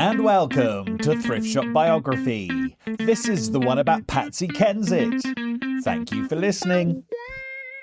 And welcome to Thrift Shop Biography. This is the one about Patsy Kensit. Thank you for listening.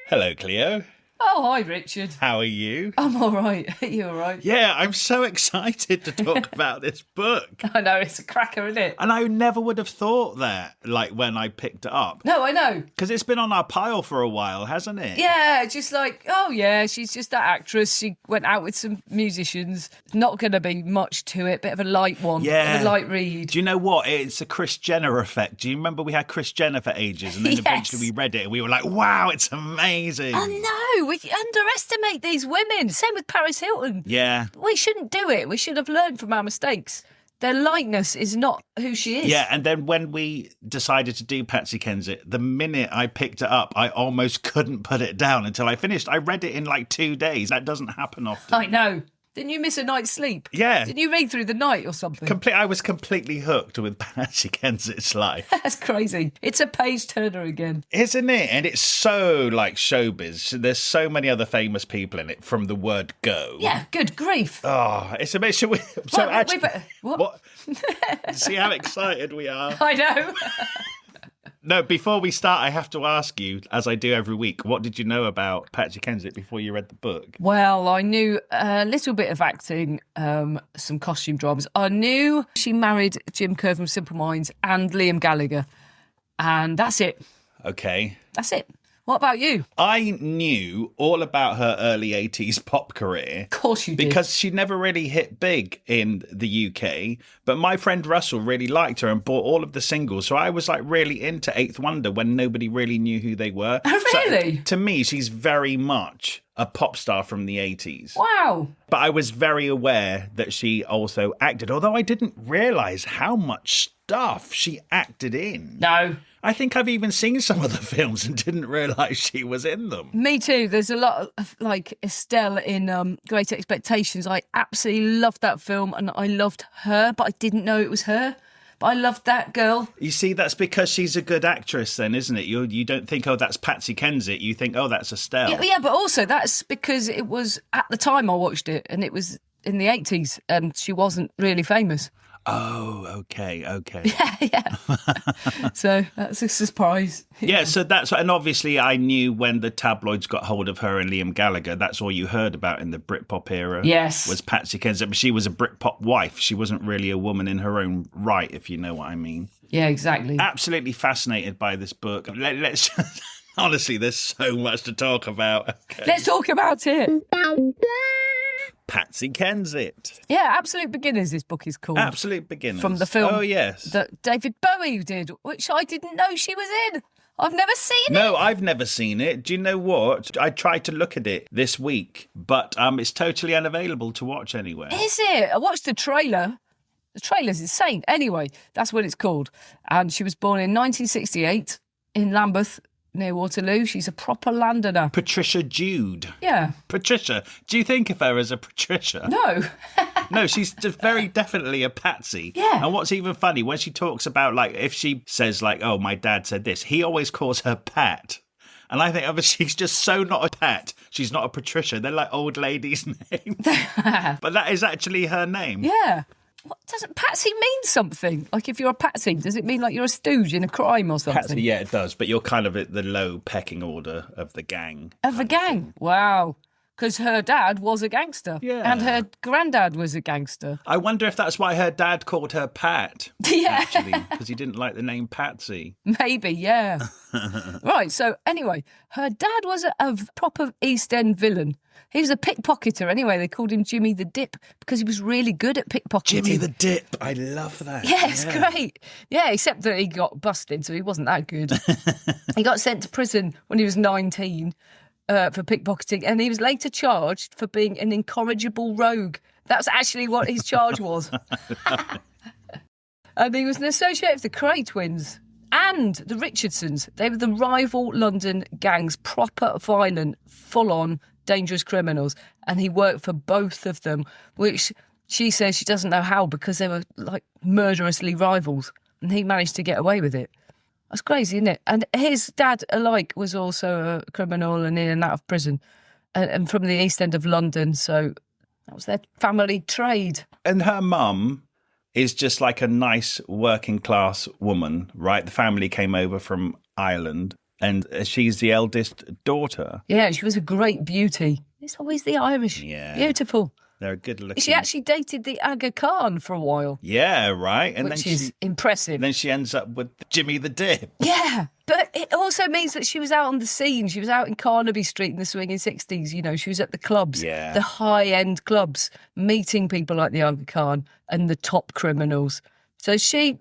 Hello, Cleo. Oh, hi, Richard. How are you? I'm all right. Are you all right? Yeah, I'm so excited to talk about this book. I know, it's a cracker, isn't it? And I never would have thought that, like, when I picked it up. No, I know. Because it's been on our pile for a while, hasn't it? Yeah, just like, oh, yeah, she's just that actress. She went out with some musicians. Not going to be much to it. Bit of a light one. Yeah. Bit of a light read. Do you know what? It's a Kris Jenner effect. Do you remember we had Kris Jenner for ages and then Yes. eventually we read it and we were like, wow, it's amazing. I know. We underestimate these women. Same with Paris Hilton. Yeah. We shouldn't do it. We should have learned from our mistakes. Their likeness is not who she is. Yeah, and then when we decided to do Patsy Kensit, the minute I picked it up, I almost couldn't put it down until I finished. I read it in like 2 days. That doesn't happen often. I know. Didn't you miss a night's sleep? Yeah. Didn't you read through the night or something? I was completely hooked with Patsy Kensit's life. That's crazy. It's a page turner again. Isn't it? And it's so like showbiz. There's so many other famous people in it from the word go. Yeah, good grief. Oh, it's a bit... So Well, actually... what? See how excited we are? I know. No, before we start, I have to ask you, as I do every week, what did you know about Patsy Kensit before you read the book? Well, I knew a little bit of acting, some costume dramas. I knew she married Jim Kerr from Simple Minds and Liam Gallagher. And that's it. Okay. That's it. What about you? I knew all about her early 80s pop career. Of course you did. Because she never really hit big in the UK, but my friend Russell really liked her and bought all of the singles. So I was like really into Eighth Wonder when nobody really knew who they were. Oh, really? So, to me, she's very much a pop star from the 80s. Wow. But I was very aware that she also acted, although I didn't realise how much stuff she acted in. No. I think I've even seen some of the films and didn't realise she was in them. Me too. There's a lot of, like, Estelle in Great Expectations. I absolutely loved that film and I loved her, but I didn't know it was her. But I loved that girl. You see, that's because she's a good actress then, isn't it? You don't think, oh, that's Patsy Kensit. You think, oh, that's Estelle. Yeah, but also that's because it was, at the time I watched it, and it was in the 80s, and she wasn't really famous. Oh, okay. Yeah. So that's a surprise. Yeah, so that's... And obviously I knew when the tabloids got hold of her and Liam Gallagher, that's all you heard about in the Britpop era. Yes. Was Patsy Kensit. But she was a Britpop wife. She wasn't really a woman in her own right, if you know what I mean. Yeah, exactly. Absolutely fascinated by this book. Let's just... Honestly, there's so much to talk about. Okay. Let's talk about it. Patsy Kensit. Yeah, Absolute Beginners, this book is called. Absolute Beginners. From the film. Oh, yes. That David Bowie did, which I didn't know she was in. I've never seen it. No, I've never seen it. Do you know what? I tried to look at it this week, but it's totally unavailable to watch anywhere. Is it? I watched the trailer. The trailer's insane. Anyway, that's what it's called. And she was born in 1968 in Lambeth, near Waterloo. She's a proper Londoner. Patricia Jude. Yeah. Patricia. Do you think of her as a Patricia? No. No, she's just very definitely a Patsy. Yeah. And what's even funny, when she talks about, like, if she says, like, oh, my dad said this, he always calls her Pat. And I think, oh, she's just so not a Pat. She's not a Patricia. They're like old ladies' names. But that is actually her name. Yeah. What doesn't Patsy mean something? Like, if you're a Patsy, does it mean like you're a stooge in a crime or something? Patsy, yeah, it does. But you're kind of at the low pecking order of the gang. Of the gang? Wow. Because her dad was a gangster. Yeah. And her granddad was a gangster. I wonder if that's why her dad called her Pat. Yeah. Actually, because he didn't like the name Patsy. Maybe, yeah. Right, so anyway, her dad was a proper East End villain. He was a pickpocketer anyway. They called him Jimmy the Dip because he was really good at pickpocketing. Jimmy the Dip. I love that. Yeah, it's great. Yeah, except that he got busted, so he wasn't that good. He got sent to prison when he was 19 for pickpocketing, and he was later charged for being an incorrigible rogue. That's actually what his charge was. And he was an associate of the Cray twins and the Richardsons. They were the rival London gangs, proper violent, full-on, dangerous criminals. And he worked for both of them, which she says she doesn't know how because they were like murderously rivals. And he managed to get away with it. That's crazy, isn't it? And his dad alike was also a criminal and in and out of prison and from the East End of London. So that was their family trade. And her mum is just like a nice working class woman, right? The family came over from Ireland and she's the eldest daughter. Yeah, she was a great beauty. It's always the Irish. Yeah. Beautiful. They're good looking. She actually dated the Aga Khan for a while. Yeah, right. And which then is impressive. Then she ends up with Jimmy the Dip. Yeah, but it also means that she was out on the scene. She was out in Carnaby Street in the swinging 60s. You know, she was at the clubs, the high-end clubs, meeting people like the Aga Khan and the top criminals. So she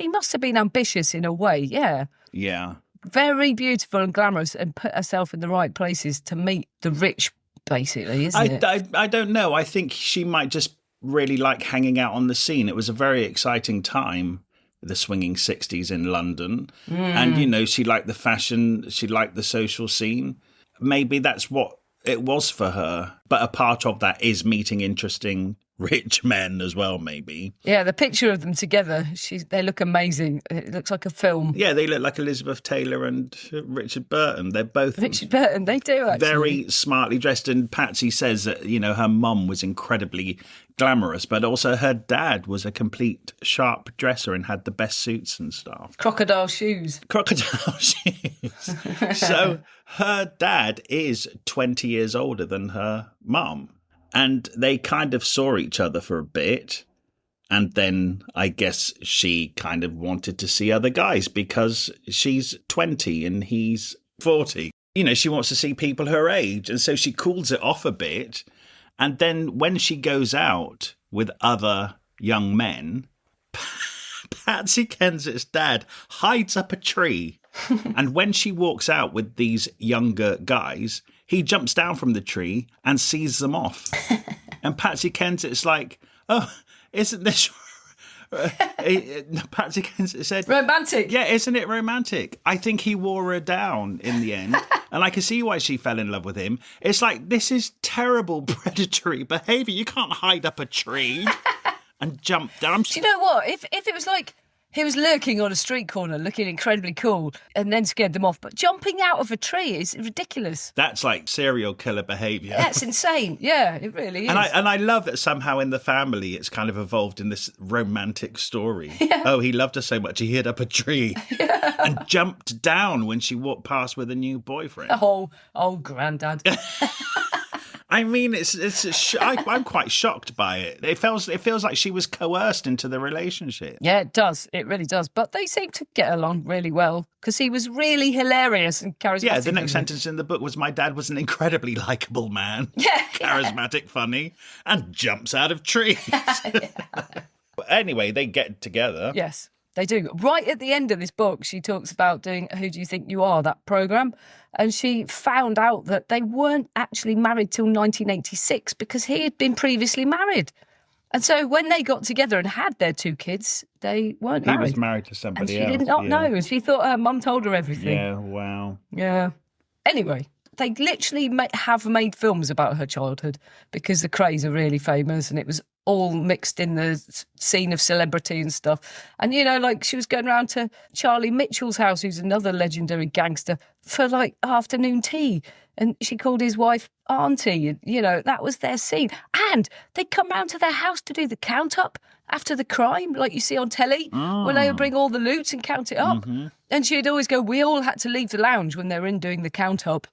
must have been ambitious in a way, yeah. Yeah. Very beautiful and glamorous and put herself in the right places to meet the rich, basically, isn't it? I don't know. I think she might just really like hanging out on the scene. It was a very exciting time, the swinging 60s in London. And, you know, she liked the fashion, she liked the social scene. Maybe that's what it was for her. But a part of that is meeting interesting rich men as well, maybe. Yeah, the picture of them together, they look amazing. It looks like a film. Yeah, they look like Elizabeth Taylor and Richard Burton. They're both Richard Burton, they do actually. Very smartly dressed. And Patsy says that, you know, her mum was incredibly glamorous, but also her dad was a complete sharp dresser and had the best suits and stuff. Crocodile shoes. Crocodile shoes. So her dad is 20 years older than her mum. And they kind of saw each other for a bit. And then I guess she kind of wanted to see other guys because she's 20 and he's 40. You know, she wants to see people her age. And so she cools it off a bit. And then when she goes out with other young men, Patsy Kensit's dad hides up a tree. And when she walks out with these younger guys, he jumps down from the tree and sees them off. And Patsy Kensit's like, oh, isn't this... Patsy Kensit said... Romantic. Yeah, isn't it romantic? I think he wore her down in the end. And I can see why she fell in love with him. It's like, this is terrible predatory behaviour. You can't hide up a tree and jump down. Do you know what? If it was like... He was lurking on a street corner, looking incredibly cool, and then scared them off. But jumping out of a tree is ridiculous. That's like serial killer behaviour. That's insane. Yeah, it really is. And I love that somehow in the family it's kind of evolved in this romantic story. Yeah. Oh, he loved her so much he hid up a tree and jumped down when she walked past with a new boyfriend. Oh, granddad. I mean, I'm quite shocked by it. It feels like she was coerced into the relationship. Yeah, it does. It really does. But they seem to get along really well because he was really hilarious and charismatic. Yeah, the next sentence in the book was, my dad was an incredibly likeable man. Yeah. Charismatic, funny, and jumps out of trees. But anyway, they get together. Yes. They do. Right at the end of this book, she talks about doing Who Do You Think You Are, that programme. And she found out that they weren't actually married till 1986 because he had been previously married. And so when they got together and had their 2 kids, they weren't married. He was married to somebody else. And she did not know. And she thought her mum told her everything. Yeah, wow. Yeah. Anyway, they literally have made films about her childhood because the Krays are really famous and it was all mixed in the scene of celebrity and stuff. And, you know, like she was going around to Charlie Mitchell's house, who's another legendary gangster, for like afternoon tea. And she called his wife Auntie. And, you know, that was their scene. And they'd come round to their house to do the count up after the crime, like you see on telly, when they would bring all the loot and count it up. Mm-hmm. And she'd always go, we all had to leave the lounge when they were in doing the count up.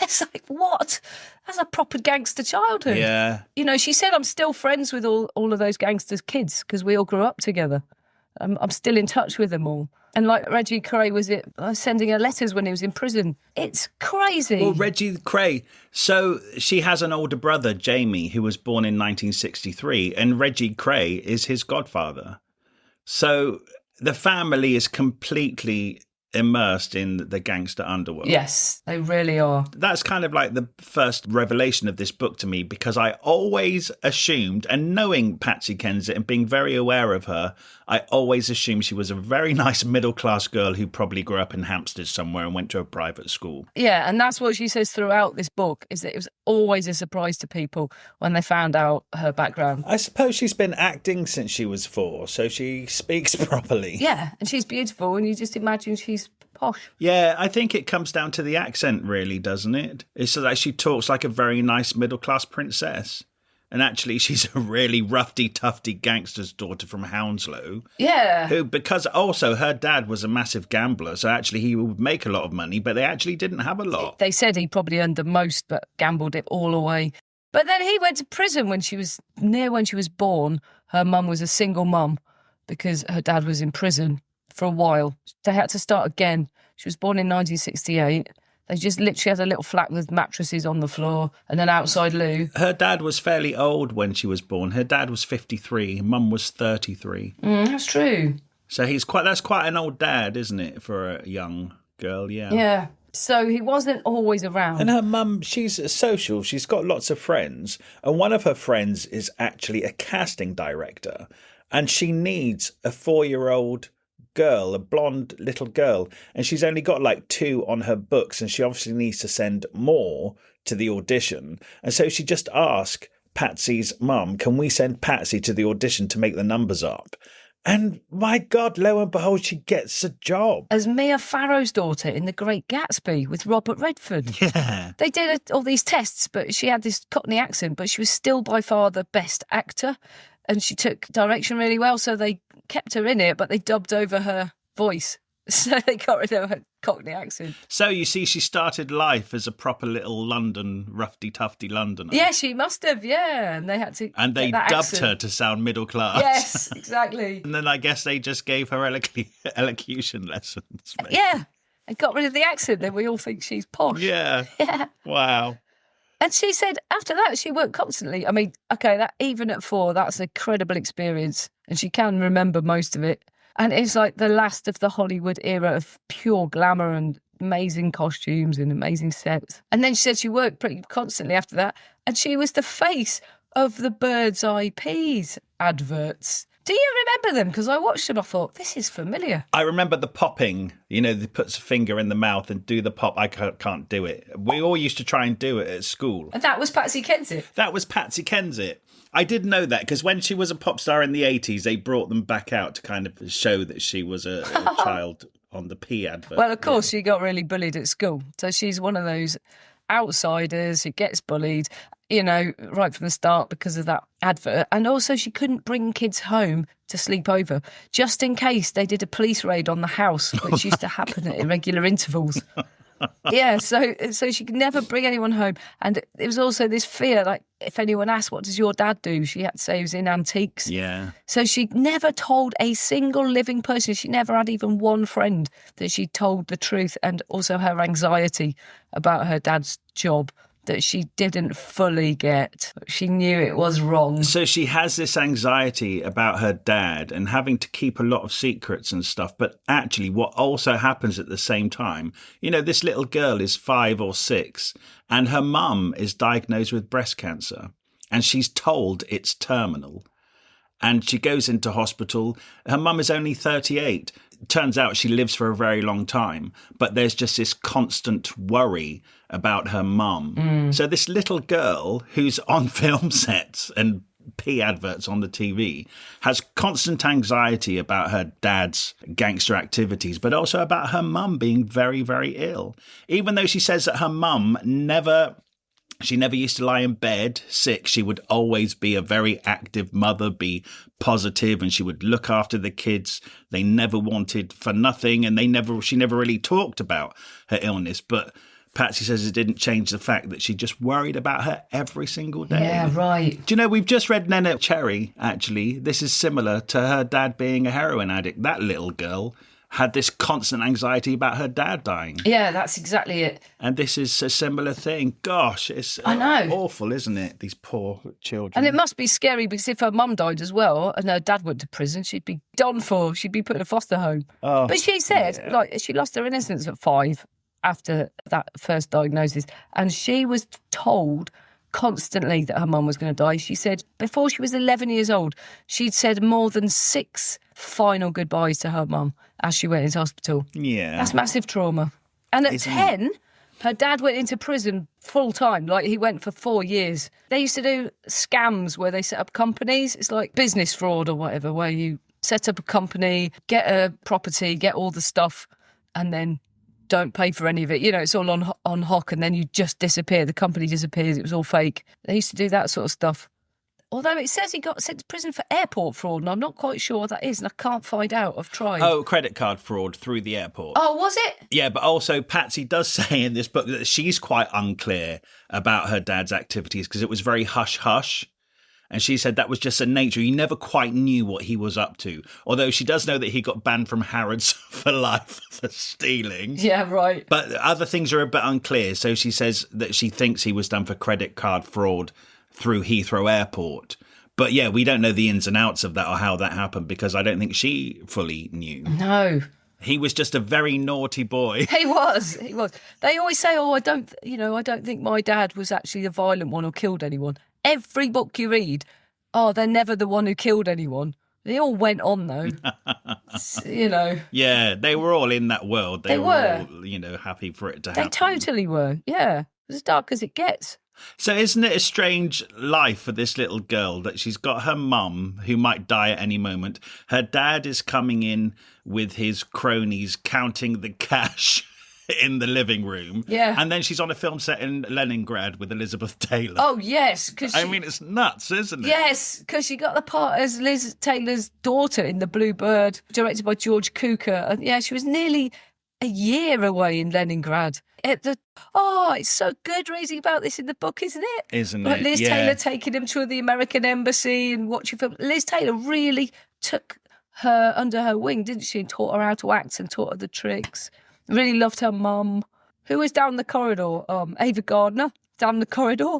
It's like, what? That's a proper gangster childhood. Yeah. You know, she said, I'm still friends with all of those gangsters' kids because we all grew up together. I'm still in touch with them all. And like Reggie Cray was sending her letters when he was in prison. It's crazy. Well, Reggie Cray. So she has an older brother, Jamie, who was born in 1963, and Reggie Cray is his godfather. So the family is completely immersed in the gangster underworld. Yes, they really are. That's kind of like the first revelation of this book to me, because I always assumed, and knowing Patsy Kensit and being very aware of her, I always assumed she was a very nice middle-class girl who probably grew up in Hampstead somewhere and went to a private school. Yeah, and that's what she says throughout this book, is that it was always a surprise to people when they found out her background. I suppose she's been acting since she was 4, so she speaks properly. Yeah, and she's beautiful, and you just imagine she's posh. Yeah, I think it comes down to the accent, really, doesn't it? It's so that she talks like a very nice middle-class princess. And actually, she's a really roughy-tufty gangster's daughter from Hounslow. Yeah. Who, because also her dad was a massive gambler, so actually he would make a lot of money, but they actually didn't have a lot. They said he probably earned the most, but gambled it all away. But then he went to prison when she was born. Her mum was a single mum because her dad was in prison for a while. They had to start again. She was born in 1968. They just literally had a little flat with mattresses on the floor and an outside loo. Her dad was fairly old when she was born. Her dad was 53. Mum was 33. That's true. So that's quite an old dad, isn't it, for a young girl? Yeah. Yeah. So he wasn't always around. And her mum, she's social. She's got lots of friends. And one of her friends is actually a casting director. And she needs a 4-year-old girl, a blonde little girl, and she's only got like 2 on her books, and she obviously needs to send more to the audition. And so she just asked Patsy's mum, can we send Patsy to the audition to make the numbers up? And my God, lo and behold, she gets a job. As Mia Farrow's daughter in The Great Gatsby with Robert Redford. Yeah. They did all these tests, but she had this Cockney accent, but she was still by far the best actor. And she took direction really well, so they kept her in it, but they dubbed over her voice. So they got rid of her Cockney accent. So you see, she started life as a proper little London, roughy-tufty Londoner. Yeah, she must have, yeah. And they had to. And they dubbed her to sound middle class. Yes, exactly. And then I guess they just gave her elocution lessons. Maybe. Yeah, and got rid of the accent, then we all think she's posh. Yeah. Yeah. Wow. And she said after that, she worked constantly. I mean, okay, that even at 4, that's a credible experience. And she can remember most of it. And it's like the last of the Hollywood era of pure glamour and amazing costumes and amazing sets. And then she said she worked pretty constantly after that. And she was the face of the Bird's Eye Peas adverts. Do you remember them? Because I watched them, I thought, this is familiar. I remember the popping, they puts a finger in the mouth and do the pop. I can't do it. We all used to try and do it at school. And that was Patsy Kensit. That was Patsy Kensit. I did know that because when she was a pop star in the 80s, they brought them back out to kind of show that she was a child on the P advert. Well, of course, she got really bullied at school. So she's one of those outsiders who gets bullied, right from the start because of that advert. And also she couldn't bring kids home to sleep over just in case they did a police raid on the house, which used to happen at irregular intervals. Yeah, so she could never bring anyone home. And there was also this fear, like, if anyone asked, what does your dad do? She had to say he was in antiques. Yeah. So she never told a single living person. She never had even one friend that she told the truth, and also her anxiety about her dad's job that she didn't fully get. She knew it was wrong. So she has this anxiety about her dad and having to keep a lot of secrets and stuff. But actually what also happens at the same time, this little girl is 5 or 6 and her mum is diagnosed with breast cancer and she's told it's terminal. And she goes into hospital. Her mum is only 38. Turns out she lives for a very long time, but there's just this constant worry about her mum. So this little girl who's on film sets and P adverts on the TV has constant anxiety about her dad's gangster activities, but also about her mum being very, very ill. Even though she says that her mum never used to lie in bed sick. She would always be a very active mother, be positive, and she would look after the kids. They never wanted for nothing, and she never really talked about her illness. But Patsy says it didn't change the fact that she just worried about her every single day. Yeah, right. Do you know, we've just read Neneh Cherry, actually. This is similar to her dad being a heroin addict. That little girl had this constant anxiety about her dad dying. Yeah, that's exactly it. And this is a similar thing. Gosh, it's awful, isn't it? These poor children. And it must be scary because if her mum died as well and her dad went to prison, she'd be done for. She'd be put in a foster home. Oh, but she said, she lost her innocence at 5 after that first diagnosis. And she was told constantly that her mum was going to die. She said before she was 11 years old, she'd said more than 6 final goodbyes to her mum as she went into hospital. Yeah. That's massive trauma. And at 10, her dad went into prison full time. Like, he went for 4 years. They used to do scams where they set up companies. It's like business fraud or whatever, where you set up a company, get a property, get all the stuff, and then don't pay for any of it. It's all on hock, and then you just disappear. The company disappears. It was all fake. They used to do that sort of stuff. Although it says he got sent to prison for airport fraud, and I'm not quite sure what that is, and I can't find out. I've tried. Oh, credit card fraud through the airport. Oh, was it? Yeah, but also Patsy does say in this book that she's quite unclear about her dad's activities because it was very hush-hush. And she said that was just a nature. You never quite knew what he was up to. Although she does know that he got banned from Harrods for life for stealing. Yeah, right. But other things are a bit unclear. So she says that she thinks he was done for credit card fraud through Heathrow Airport. But yeah, we don't know the ins and outs of that or how that happened because I don't think she fully knew. No. He was just a very naughty boy. He was. They always say, I don't think my dad was actually the violent one or killed anyone. Every book you read, they're never the one who killed anyone. They all went on, though. Yeah, they were all in that world. They were all, happy for it to happen. They totally were, yeah. It was as dark as it gets. So isn't it a strange life for this little girl that she's got her mum who might die at any moment. Her dad is coming in with his cronies counting the cash in the living room. Yeah. And then she's on a film set in Leningrad with Elizabeth Taylor. Oh, yes. I mean, it's nuts, isn't it? Yes, because she got the part as Liz Taylor's daughter in The Blue Bird, directed by George Cukor. And yeah, she was nearly a year away in Leningrad. It's so good reading about this in the book, isn't it? Isn't like it? Liz Taylor taking him to the American embassy and watching film. Liz Taylor really took her under her wing, didn't she? And taught her how to act and taught her the tricks. Really loved her mum. Who was down the corridor? Ava Gardner, down the corridor.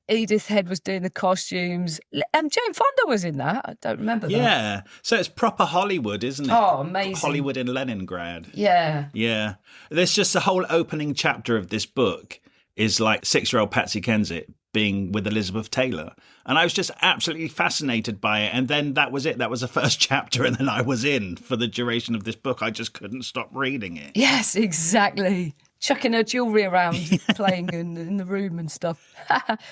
Edith Head was doing the costumes. Jane Fonda was in that. I don't remember that. Yeah. So it's proper Hollywood, isn't it? Oh, amazing. Hollywood in Leningrad. Yeah. Yeah. There's just the whole opening chapter of this book is like 6-year-old Patsy Kensit being with Elizabeth Taylor. And I was just absolutely fascinated by it. And then that was it. That was the first chapter. And then I was in for the duration of this book. I just couldn't stop reading it. Yes, exactly. Chucking her jewellery around, playing in the room and stuff.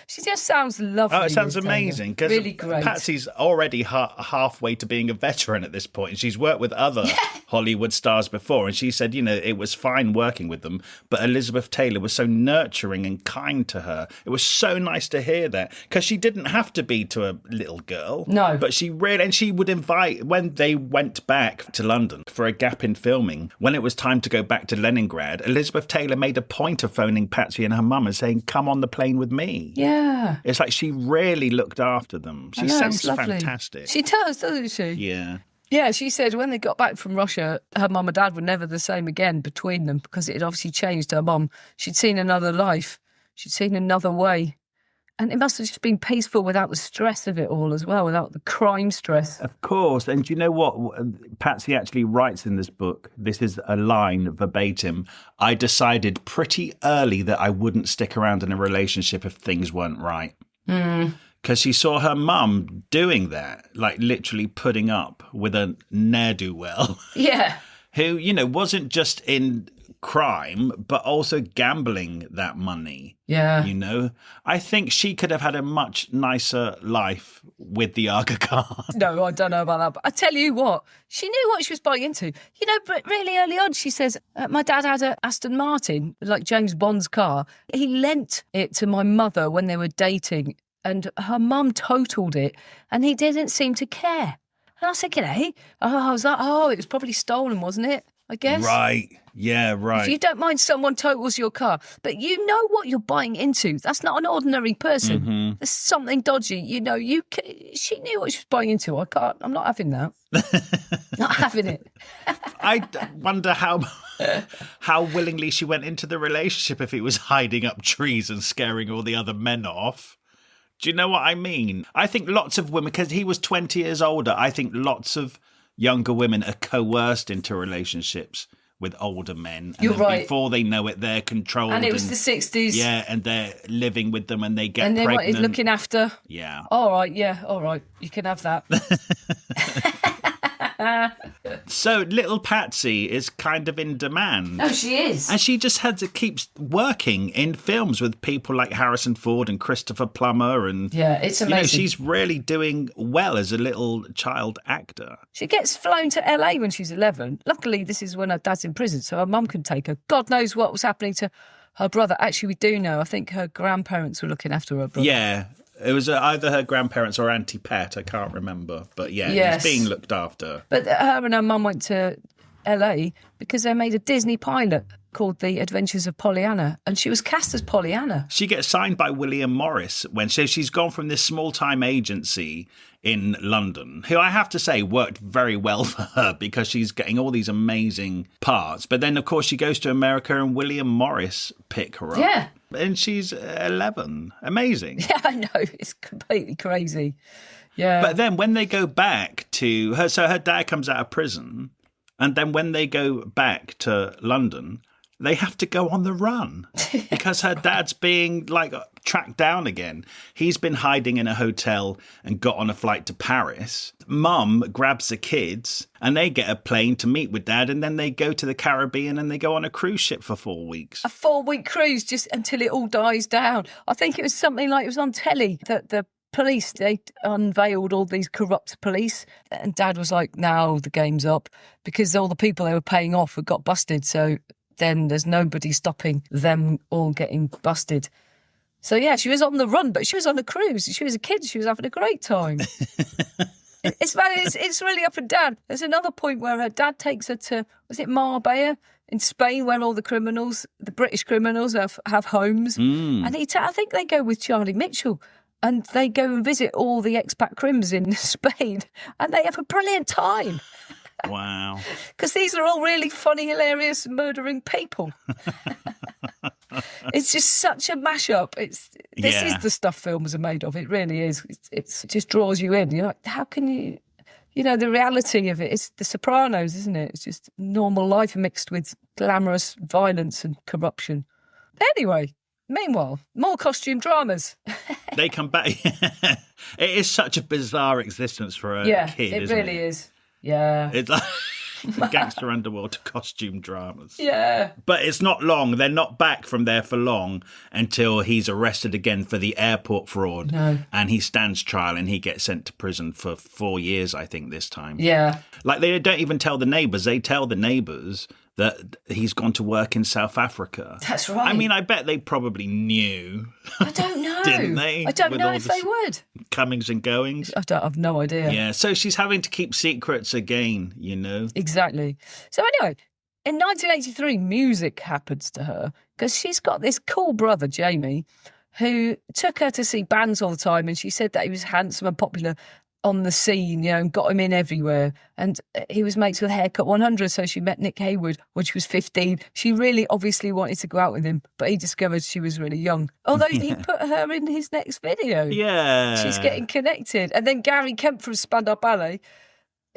She just sounds lovely. Oh, it sounds amazing. Because really great. Patsy's already halfway to being a veteran at this point. And she's worked with other Hollywood stars before. And she said, it was fine working with them. But Elizabeth Taylor was so nurturing and kind to her. It was so nice to hear that. Because she didn't have to be to a little girl. No. But she really, and she would invite, when they went back to London for a gap in filming, when it was time to go back to Leningrad, Elizabeth Taylor made a point of phoning Patsy and her mum and saying, come on the plane with me. Yeah. It's like she really looked after them. She sounds fantastic. She does, doesn't she? Yeah. Yeah, she said when they got back from Russia, her mum and dad were never the same again between them because it had obviously changed her mum. She'd seen another life. She'd seen another way. And it must have just been peaceful without the stress of it all as well, without the crime stress. Of course. And do you know what Patsy actually writes in this book? This is a line verbatim. I decided pretty early that I wouldn't stick around in a relationship if things weren't right. Because she saw her mum doing that, like literally putting up with a ne'er-do-well. Yeah. Who, wasn't just in crime, but also gambling that money. Yeah. I think she could have had a much nicer life with the Aga Khan. No, I don't know about that. But I tell you what, she knew what she was buying into. But really early on, she says, my dad had an Aston Martin, like James Bond's car. He lent it to my mother when they were dating, and her mum totaled it, and he didn't seem to care. And I was thinking, it was probably stolen, wasn't it? I guess. Right. Yeah, right. If you don't mind someone totals your car, but you know what you're buying into. That's not an ordinary person. Mm-hmm. There's something dodgy. She knew what she was buying into. I'm not having that. Not having it. I wonder how willingly she went into the relationship if he was hiding up trees and scaring all the other men off. Do you know what I mean? I think lots of women, because he was 20 years older, I think lots of younger women are coerced into relationships with older men. And You're right. Before they know it, they're controlled. And it was the 60s. Yeah, and they're living with them and they get pregnant. And they wanted looking after. Yeah. All right, yeah, all right. You can have that. So little Patsy is kind of in demand. Oh, she is. And she just keeps working in films with people like Harrison Ford and Christopher Plummer. And yeah, it's amazing. She's really doing well as a little child actor. She gets flown to LA when she's 11. Luckily, this is when her dad's in prison, so her mum can take her. God knows what was happening to her brother. Actually, we do know. I think her grandparents were looking after her brother. Yeah. It was either her grandparents or Auntie Pat, I can't remember. But yeah, Yes. he's being looked after. But her and her mum went to LA because they made a Disney pilot called The Adventures of Pollyanna, and she was cast as Pollyanna. She gets signed by William Morris so she's gone from this small-time agency in London, who I have to say worked very well for her because she's getting all these amazing parts. But then, of course, she goes to America and William Morris pick her up. Yeah. And she's 11. Amazing. Yeah, I know. It's completely crazy. Yeah. But then when they go back to her, so her dad comes out of prison, and then when they go back to London, they have to go on the run because her dad's being like tracked down again. He's been hiding in a hotel and got on a flight to Paris. Mum grabs the kids and they get a plane to meet with dad, and then they go to the Caribbean and they go on a cruise ship for 4 weeks. A 4-week cruise just until it all dies down. I think it was something like it was on telly that the police, they unveiled all these corrupt police, and dad was like, now the game's up, because all the people they were paying off had got busted. So then there's nobody stopping them all getting busted. So yeah, she was on the run, but she was on a cruise. She was a kid. She was having a great time. It's really up and down. There's another point where her dad takes her to, was it Marbella in Spain, where all the criminals, the British criminals, have homes. And I think they go with Charlie Mitchell. And they go and visit all the expat crims in Spain, and they have a brilliant time. Wow. Because these are all really funny, hilarious, murdering people. It's just such a mashup. This is the stuff films are made of. It really is. It just draws you in. You're like, how can you... You know, the reality of it, it's The Sopranos, isn't it? It's just normal life mixed with glamorous violence and corruption. Anyway... Meanwhile, more costume dramas. They come back. It is such a bizarre existence for a kid, isn't it? It really is. Yeah. It's like gangster underworld to costume dramas. Yeah. But it's not long. They're not back from there for long until he's arrested again for the airport fraud. No. And he stands trial and he gets sent to prison for 4 years, I think, this time. Yeah. Like, they don't even tell the neighbours. They tell the neighbours that he's gone to work in South Africa. That's right. I mean, I bet they probably knew. I don't know. Didn't they? I don't With know all if the they would. Comings and goings. I've no idea. Yeah, so she's having to keep secrets again, you know. Exactly. So anyway, in 1983, music happens to her because she's got this cool brother, Jamie, who took her to see bands all the time, and she said that he was handsome and popular on the scene, you know, and got him in everywhere. And he was mates with Haircut 100, so she met Nick Hayward when she was 15. She really obviously wanted to go out with him, but he discovered she was really young. Although he put her in his next video. Yeah. She's getting connected. And then Gary Kemp from Spandau Ballet,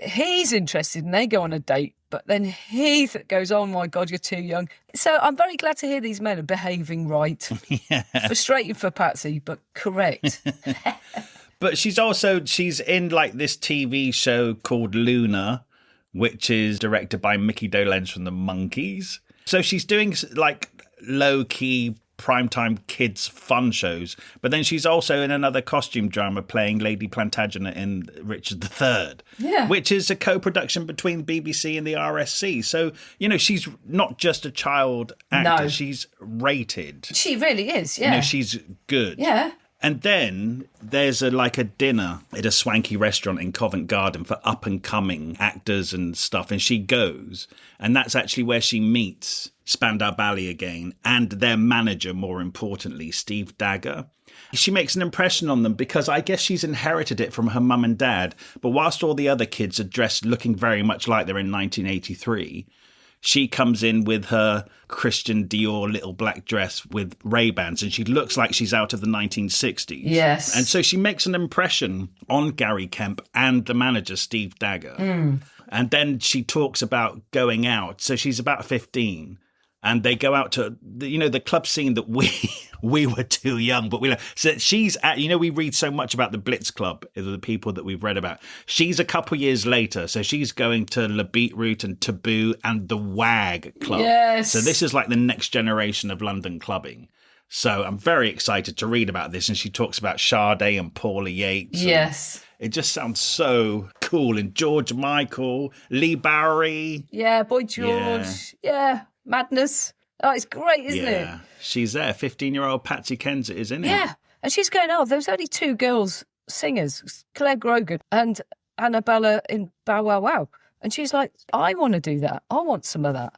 he's interested and they go on a date. But then Heath goes, oh my God, you're too young. So I'm very glad to hear these men are behaving right. Yeah. Frustrating for Patsy, but correct. But she's in like this TV show called Luna, which is directed by Mickey Dolenz from the Monkees. So she's doing like low-key primetime kids fun shows, but then she's also in another costume drama playing Lady Plantagenet in Richard III, which is a co-production between BBC and the RSC. So, you know, she's not just a child actor, No. she's rated. She really is, yeah. You know, she's good. Yeah. And then there's a dinner at a swanky restaurant in Covent Garden for up-and-coming actors and stuff. And she goes, and that's actually where she meets Spandau Ballet again and their manager, more importantly, Steve Dagger. She makes an impression on them because I guess she's inherited it from her mum and dad. But whilst all the other kids are dressed looking very much like they're in 1983... she comes in with her Christian Dior little black dress with Ray-Bans, and she looks like she's out of the 1960s. Yes. And so she makes an impression on Gary Kemp and the manager, Steve Dagger. And then she talks about going out. So she's about 15. And they go out to, the club scene that we were too young, but so she's at, we read so much about the Blitz Club, the people that we've read about. She's a couple years later, so she's going to Le Beetroot and Taboo and the WAG Club. Yes. So this is like the next generation of London clubbing. So I'm very excited to read about this. And she talks about Sade and Paula Yates. Yes. It just sounds so cool. And George Michael, Lee Bowery. Yeah, Boy George. Yeah. Madness. Oh, it's great, isn't it? Yeah, she's there. 15-year-old Patsy Kensit is in it. Yeah. And she's going, oh, there's only two girls singers, Claire Grogan and Annabella in Bow Wow Wow. And she's like, I want to do that. I want some of that.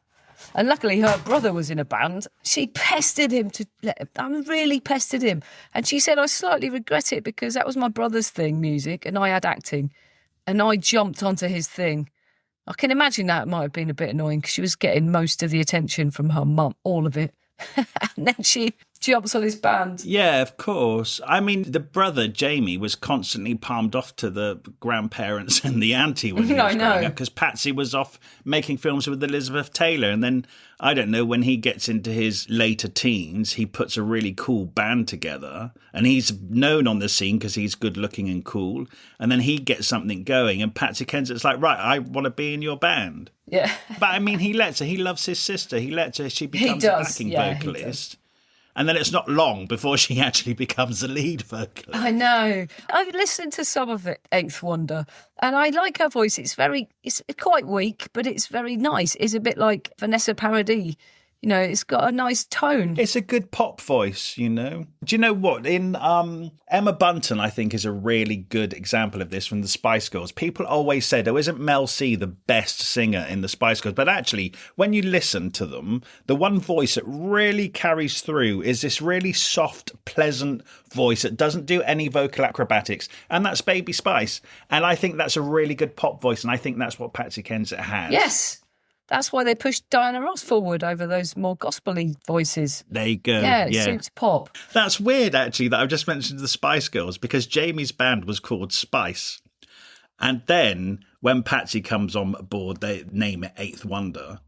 And luckily her brother was in a band. She pestered him really pestered him. And she said, I slightly regret it because that was my brother's thing, music, and I had acting. And I jumped onto his thing. I can imagine that might have been a bit annoying because she was getting most of the attention from her mum, all of it. And then she jumps on his band. Yeah, of course. I mean, the brother, Jamie, was constantly palmed off to the grandparents and the auntie when he was growing up because Patsy was off making films with Elizabeth Taylor. And then, I don't know, when he gets into his later teens, he puts a really cool band together. And he's known on the scene because he's good looking and cool. And then he gets something going. And Patsy Kensit's like, right, I want to be in your band. Yeah. But I mean, he lets her. He loves his sister. He lets her. She becomes a backing vocalist. And then it's not long before she actually becomes the lead vocalist. I know. I've listened to some of it, Eighth Wonder, and I like her voice. It's quite weak, but it's very nice. It's a bit like Vanessa Paradis. You know, it's got a nice tone. It's a good pop voice, you know. Do you know what? In Emma Bunton, I think, is a really good example of this from the Spice Girls. People always said, oh, isn't Mel C the best singer in the Spice Girls? But actually, when you listen to them, the one voice that really carries through is this really soft, pleasant voice that doesn't do any vocal acrobatics. And that's Baby Spice. And I think that's a really good pop voice. And I think that's what Patsy Kensit has. Yes. That's why they pushed Diana Ross forward over those more gospel-y voices. There you go. Yeah, it suits pop. That's weird, actually, that I've just mentioned the Spice Girls, because Jamie's band was called Spice. And then, when Patsy comes on board, they name it Eighth Wonder.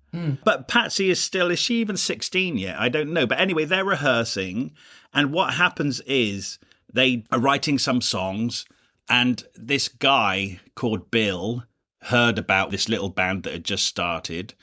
But Patsy is she even 16 yet? I don't know. But anyway, they're rehearsing. And what happens is they are writing some songs. And this guy called Bill heard about this little band that had just started,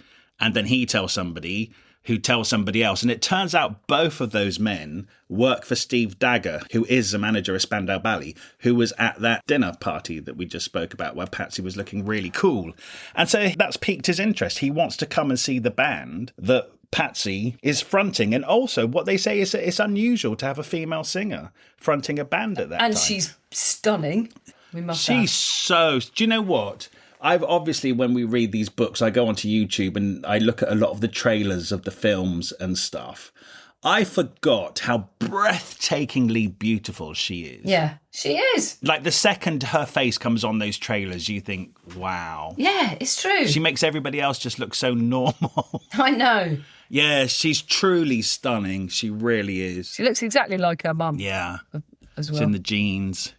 and then he tells somebody who tells somebody else, and it turns out both of those men work for Steve Dagger, who is the manager of Spandau Ballet, who was at that dinner party that we just spoke about where Patsy was looking really cool. And so that's piqued his interest. He wants to come and see the band that Patsy is fronting. And also what they say is that it's unusual to have a female singer fronting a band at that time. And she's stunning. She's so... Do you know what? I've obviously, when we read these books, I go onto YouTube and I look at a lot of the trailers of the films and stuff. I forgot how breathtakingly beautiful she is. Yeah, she is. Like the second her face comes on those trailers, you think, wow. Yeah, it's true. She makes everybody else just look so normal. I know. Yeah, she's truly stunning. She really is. She looks exactly like her mum. Yeah. As well. It's in the genes.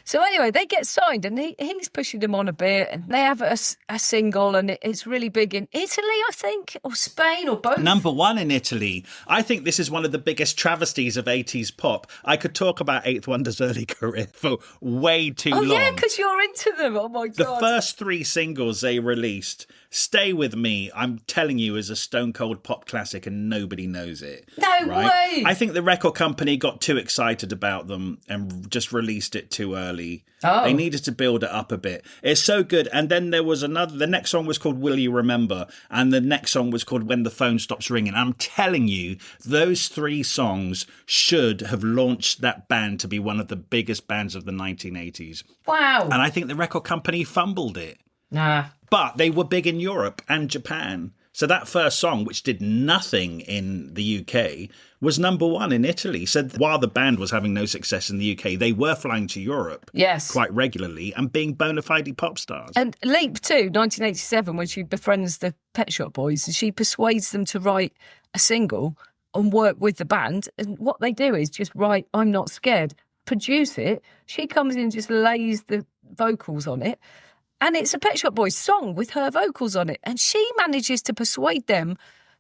So anyway, they get signed and he's pushing them on a bit, and they have a single, and it's really big in Italy, I think, or Spain, or both. Number one in Italy. I think this is one of the biggest travesties of 80s pop. I could talk about Eighth Wonder's early career for way too long. Oh yeah, because you're into them. Oh my God. The first three singles they released, Stay With Me, I'm telling you, is a stone cold pop classic and nobody knows it. No way. I think the record company got too excited about them and just released it too early. Oh. They needed to build it up a bit. It's so good. And then there was the next song was called Will You Remember? And the next song was called When the Phone Stops Ringing. I'm telling you, those three songs should have launched that band to be one of the biggest bands of the 1980s. Wow. And I think the record company fumbled it. Nah. But they were big in Europe and Japan. So that first song, which did nothing in the UK, was number one in Italy. So while the band was having no success in the UK, they were flying to Europe quite regularly and being bona fide pop stars. And Leap too, 1987, when she befriends the Pet Shop Boys, and she persuades them to write a single and work with the band. And what they do is just write I'm Not Scared, produce it. She comes in and just lays the vocals on it. And it's a Pet Shop Boys song with her vocals on it. And she manages to persuade them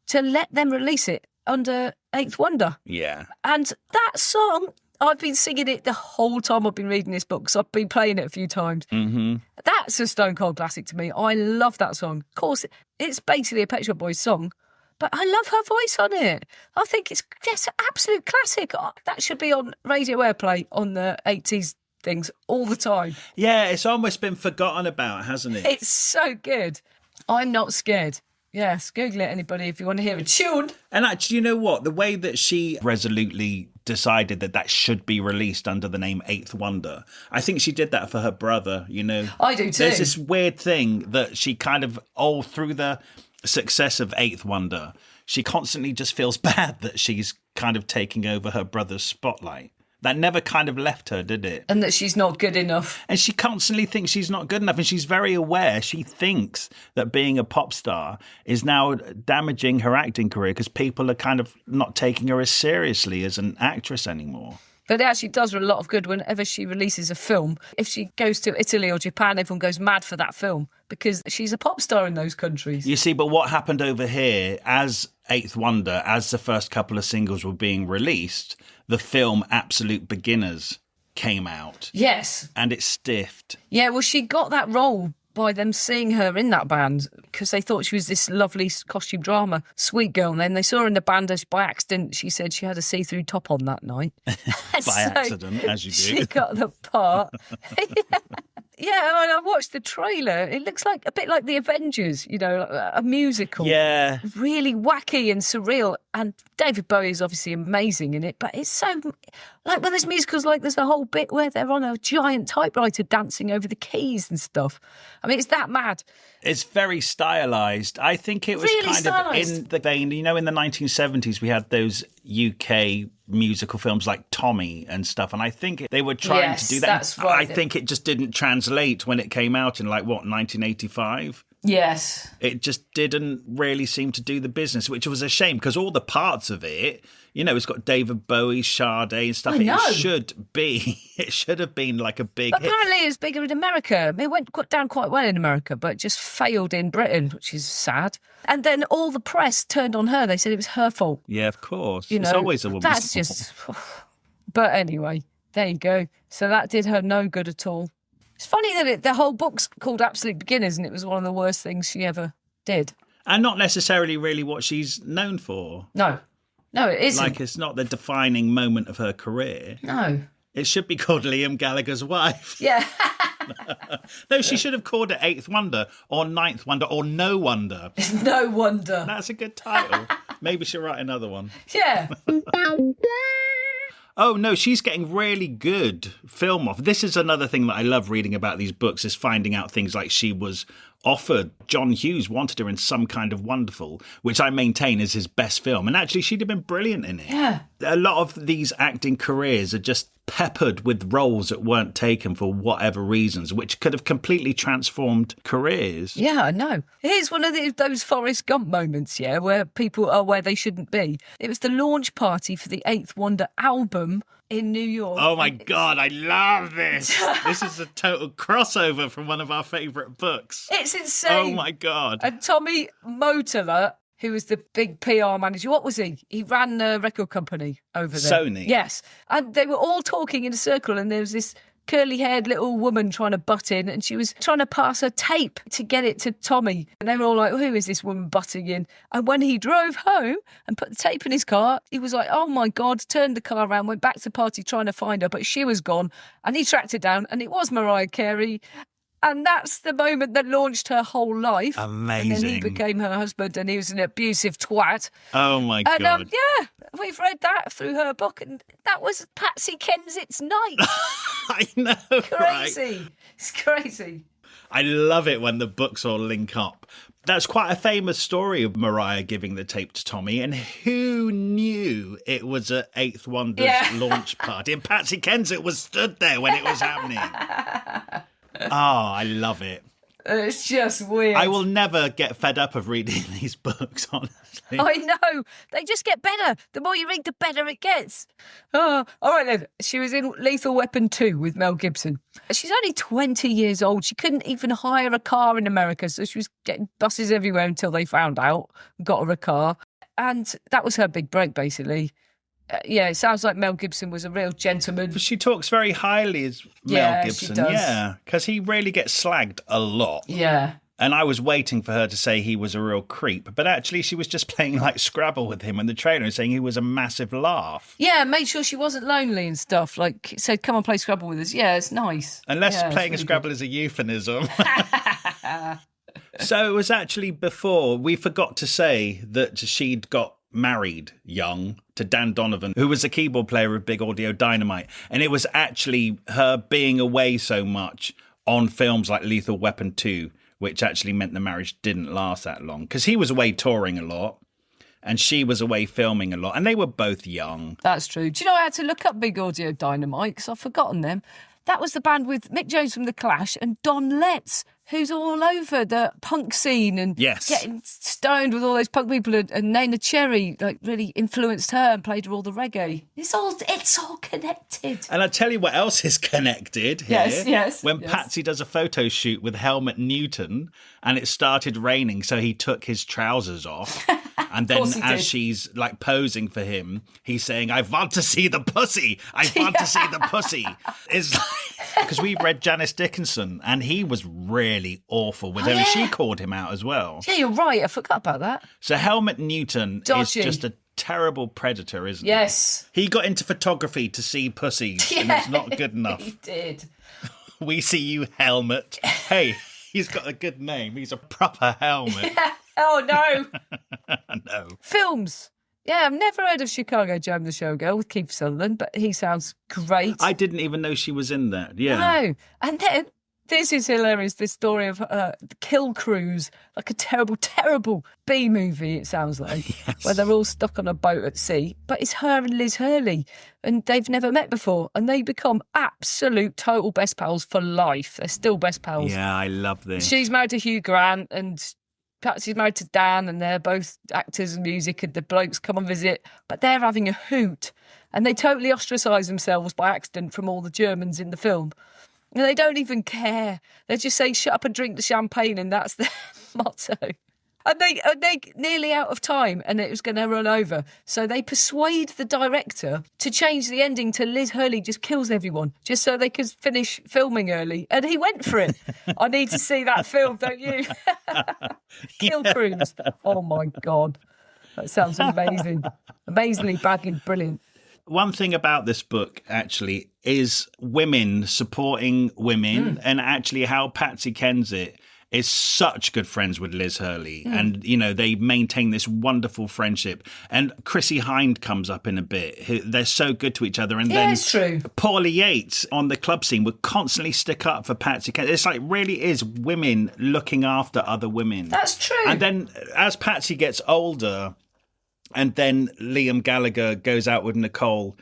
to let them release it under Eighth Wonder. Yeah. And that song, I've been singing it the whole time I've been reading this book, because I've been playing it a few times. Mm-hmm. That's a stone cold classic to me. I love that song. Of course, it's basically a Pet Shop Boys song, but I love her voice on it. I think it's an absolute classic. That should be on radio airplay on the 80s things all the time. Yeah, it's almost been forgotten about, hasn't it? It's so good. I'm Not Scared. Yes, Google it, anybody, if you want to hear a tune. And actually, you know what? The way that she resolutely decided that should be released under the name Eighth Wonder, I think she did that for her brother, you know. I do too. There's this weird thing that she kind of, all through the success of Eighth Wonder, she constantly just feels bad that she's kind of taking over her brother's spotlight. That never kind of left her, did it? And that she's not good enough. And she constantly thinks she's not good enough. And she's very aware. She thinks that being a pop star is now damaging her acting career because people are kind of not taking her as seriously as an actress anymore. But it actually does her a lot of good whenever she releases a film. If she goes to Italy or Japan, everyone goes mad for that film because she's a pop star in those countries. You see, but what happened over here, as Eighth Wonder, as the first couple of singles were being released, the film Absolute Beginners came out. Yes. And it stiffed. Yeah, well, she got that role by them seeing her in that band because they thought she was this lovely costume drama sweet girl. And then they saw her in the band as by accident. She said she had a see-through top on that night. By accident, as you do. She got the part. Yeah, and I watched the trailer. It looks like a bit like The Avengers, you know, a musical. Yeah. Really wacky and surreal. And David Bowie is obviously amazing in it, but it's so, like when there's musicals, like there's a whole bit where they're on a giant typewriter dancing over the keys and stuff. I mean, it's that mad. It's very stylised. I think it was Really kind stylised. of in the vein, you know, in the 1970s we had those UK musical films like Tommy and stuff, and I think they were trying to do that. That's right. I think it just didn't translate when it came out in 1985. Yes. It just didn't really seem to do the business, which was a shame because all the parts of it, you know, it's got David Bowie, Sade and stuff. I know. It should have been like a big hit. Apparently it's bigger in America. It went down quite well in America, but just failed in Britain, which is sad. And then all the press turned on her. They said it was her fault. Yeah, of course. You know, it's always a woman's that's fault. just... But anyway, there you go. So that did her no good at all. It's funny that the whole book's called Absolute Beginners and it was one of the worst things she ever did. And not necessarily really what she's known for. No, it isn't. Like, it's not the defining moment of her career. No. It should be called Liam Gallagher's Wife. Yeah. No, she should have called it Eighth Wonder or Ninth Wonder or No Wonder. It's no wonder. That's a good title. Maybe she'll write another one. Yeah. Oh, no, she's getting really good film off. This is another thing that I love reading about these books is finding out things like she was offered. John Hughes wanted her in Some Kind of Wonderful, which I maintain is his best film. And actually, she'd have been brilliant in it. Yeah. A lot of these acting careers are just peppered with roles that weren't taken for whatever reasons, which could have completely transformed careers. Yeah, I know. Here's one of those Forrest Gump moments, yeah, where people are where they shouldn't be. It was the launch party for the Eighth Wonder album in New York. Oh my God, I love this. This is a total crossover from one of our favourite books. It's insane. Oh my God. And Tommy Mottola, who was the big PR manager, what was he? He ran a record company over there. Sony. Yes. And they were all talking in a circle and there was this curly-haired little woman trying to butt in and she was trying to pass her tape to get it to Tommy. And they were all like, who is this woman butting in? And when he drove home and put the tape in his car, he was like, oh my God, turned the car around, went back to the party trying to find her, but she was gone. And he tracked her down and it was Mariah Carey. And that's the moment that launched her whole life. Amazing. And then he became her husband and he was an abusive twat. Oh my And God. yeah, we've read that through her book and that was Patsy Kensit's night. I know, Crazy. right? It's crazy. I love it when the books all link up. That's quite a famous story of Mariah giving the tape to Tommy, and who knew it was at Eighth Wonder's launch party? And Patsy Kensit was stood there when it was happening. Oh, I love it. It's just weird. I will never get fed up of reading these books, honestly. I know. They just get better. The more you read, the better it gets. Oh, all right then. She was in Lethal Weapon 2 with Mel Gibson. She's only 20 years old. She couldn't even hire a car in America, so she was getting buses everywhere until they found out and got her a car. And that was her big break, basically. Yeah, it sounds like Mel Gibson was a real gentleman. She talks very highly as Mel Gibson. She does. Yeah, because he really gets slagged a lot. Yeah. And I was waiting for her to say he was a real creep. But actually, she was just playing like Scrabble with him in the trailer and saying he was a massive laugh. Yeah, made sure she wasn't lonely and stuff. Like, said, come on, play Scrabble with us. Yeah, it's nice. Unless yeah, playing really a Scrabble is a euphemism. So it was actually before, we forgot to say that she'd got married young to Dan Donovan, who was a keyboard player of Big Audio Dynamite. And it was actually her being away so much on films like Lethal Weapon 2, which actually meant the marriage didn't last that long. Because he was away touring a lot and she was away filming a lot. And they were both young. That's true. Do you know, I had to look up Big Audio Dynamite because I've forgotten them. That was the band with Mick Jones from The Clash and Don Letts, who's all over the punk scene and getting stoned with all those punk people. And Nana Cherry really influenced her and played her all the reggae. It's all connected. And I tell you what else is connected here. Yes. When Patsy does a photo shoot with Helmut Newton and it started raining, so he took his trousers off. And then as she's posing for him, he's saying, I want to see the pussy. I want to see the pussy. It's because we read Janice Dickinson and he was really awful with her. And she called him out as well. Yeah, you're right. I forgot about that. So Helmut Newton is just a terrible predator, isn't he? Yes. He got into photography to see pussies and it's not good enough. He did. We see you, Helmut. Hey, he's got a good name. He's a proper helmet. Yeah. Oh, no. No. Films. Yeah, I've never heard of Chicago Joan the Showgirl with Keith Sutherland, but he sounds great. I didn't even know she was in that. Yeah. No. And then, this is hilarious, this story of Kill Cruise, like a terrible, terrible B-movie, it sounds like, yes. Where they're all stuck on a boat at sea. But it's her and Liz Hurley, and they've never met before, and they become absolute total best pals for life. They're still best pals. Yeah, I love this. She's married to Hugh Grant, and Patsy's married to Dan, and they're both actors and music, and the blokes come and visit, but they're having a hoot, and they totally ostracise themselves by accident from all the Germans in the film. And they don't even care. They just say, shut up and drink the champagne, and that's their motto. And they nearly out of time, and it was going to run over. So they persuade the director to change the ending to Liz Hurley just kills everyone, just so they could finish filming early. And he went for it. I need to see that film, don't you? Kill Cruise. Oh, my God. That sounds amazing. Amazingly, badly brilliant. One thing about this book, actually, is women supporting women and actually how Patsy Kensit is such good friends with Liz Hurley. And, they maintain this wonderful friendship. And Chrissy Hind comes up in a bit. They're so good to each other. And then it's true. Paulie Yates on the club scene would constantly stick up for Patsy Kensit. It's really is women looking after other women. That's true. And then as Patsy gets older and then Liam Gallagher goes out with Nicole